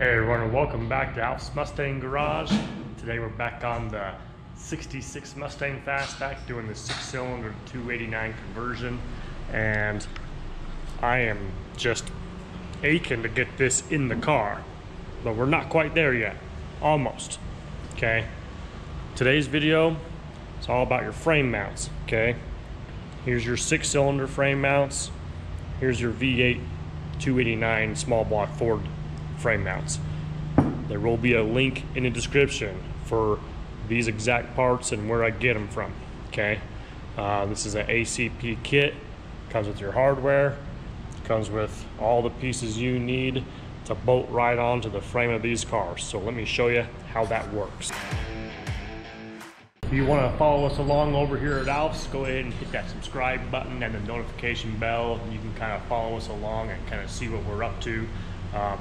Hey everyone, and welcome back to Alf's Mustang Garage. Today we're back on the 66 Mustang Fastback doing the 6-cylinder 289 conversion, and I am just aching to get this in the car, but we're not quite there yet. Almost. Okay. Today's video is all about your frame mounts. Okay. Here's your 6-cylinder frame mounts. Here's your V8 289 small block Ford frame mounts. There will be a link in the description for these exact parts and where I get them from. Okay, this is an ACP kit. Comes with your hardware. Comes with all the pieces you need to bolt right onto the frame of these cars. So let me show you how that works. If you want to follow us along over here at Alf's, go ahead and hit that subscribe button and the notification bell. You can kind of follow us along and kind of see what we're up to.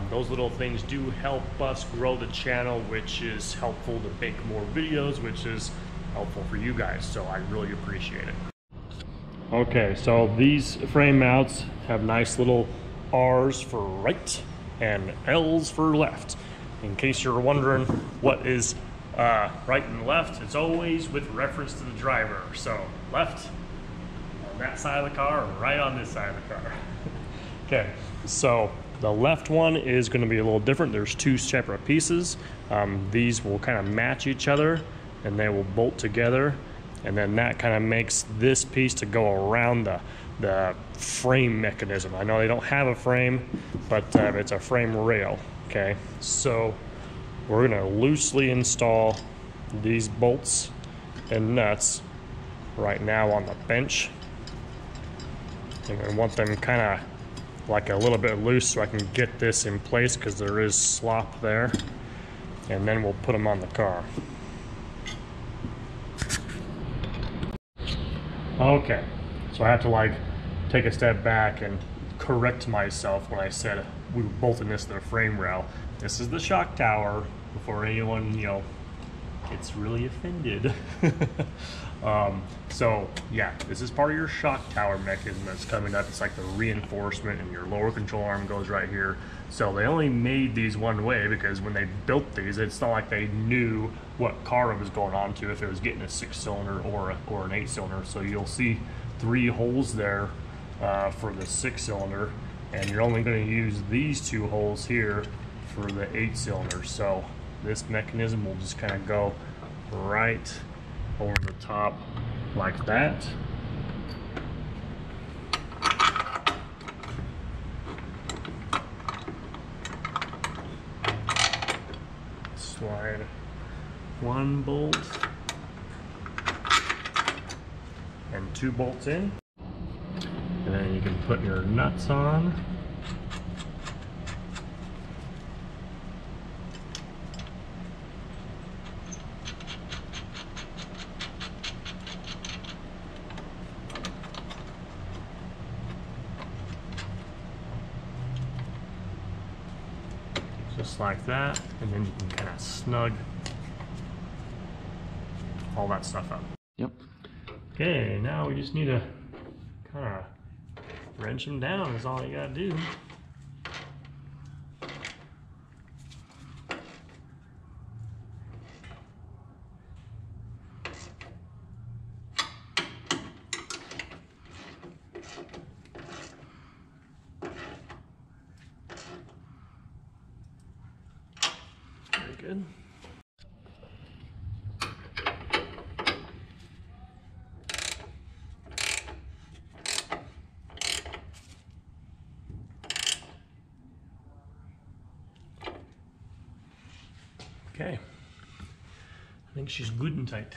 Those little things do help us grow the channel, which is helpful to make more videos, which is helpful for you guys, so I really appreciate it. Okay, so these frame mounts have nice little R's for right and L's for left. In case you're wondering what is right and left, it's always with reference to the driver. So left on that side of the car, or right on this side of the car. Okay, so the left one is going to be a little different. There's two separate pieces. These will kind of match each other and they will bolt together, and then that kind of makes this piece to go around the frame mechanism. I know they don't have a frame, but it's a frame rail. Okay, so we're going to loosely install these bolts and nuts right now on the bench. And I want them kind of like a little bit loose so I can get this in place, because there is slop there, and then we'll put them on the car. Okay, so I have to like take a step back and correct myself when I said we were bolting this to the frame rail. This is the shock tower, before anyone, you know, gets really offended. So yeah, this is part of your shock tower mechanism that's coming up. It's like the reinforcement, and your lower control arm goes right here. So they only made these one way because when they built these, it's not like they knew what car it was going on to, if it was getting a 6-cylinder or an 8-cylinder. So you'll see 3 holes there for the 6-cylinder, and you're only going to use these 2 holes here for the 8-cylinder. So this mechanism will just kind of go right over the top like that. Slide 1 bolt and 2 bolts in, and then you can put your nuts on. Just like that, and then you can kind of snug all that stuff up. Yep. Okay, now we just need to kind of wrench them down, is all you gotta do. Good. Okay, I think she's good and tight.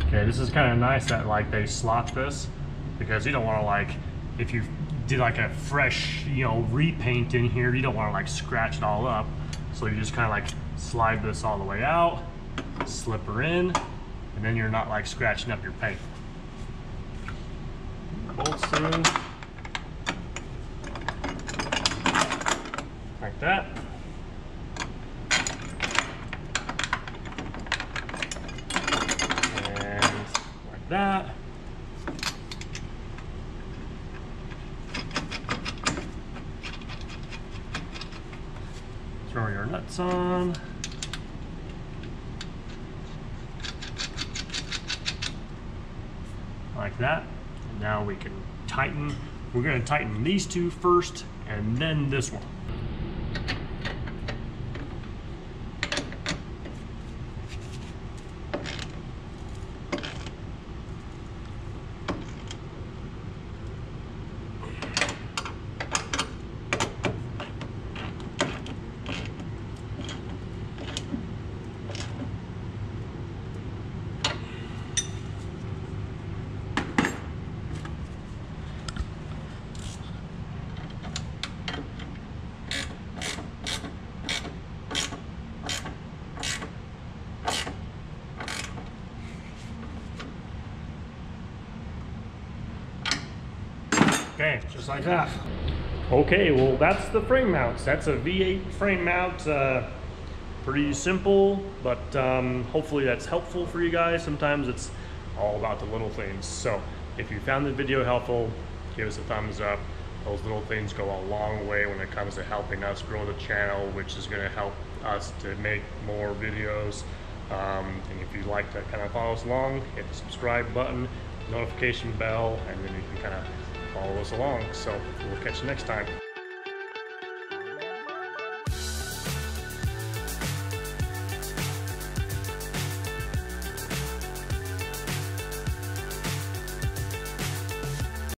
Okay, this is kind of nice that like they slot this, because you don't want to, like, if you did like a fresh, you know, repaint in here, you don't want to like scratch it all up. So you just kind of like slide this all the way out, slip her in, and then you're not like scratching up your paint. Bolts through like that. And like that. Throw your nuts on. Like that. And now we can tighten. We're going to tighten these two first and then this one. Okay, just like that. Okay, well that's the frame mounts. That's a V8 frame mount. Pretty simple, but hopefully that's helpful for you guys. Sometimes it's all about the little things. So if you found the video helpful, give us a thumbs up. Those little things go a long way when it comes to helping us grow the channel, which is going to help us to make more videos. And if you'd like to kind of follow us along, hit the subscribe button, notification bell, and then you can kind of follow us along. So we'll catch you next time.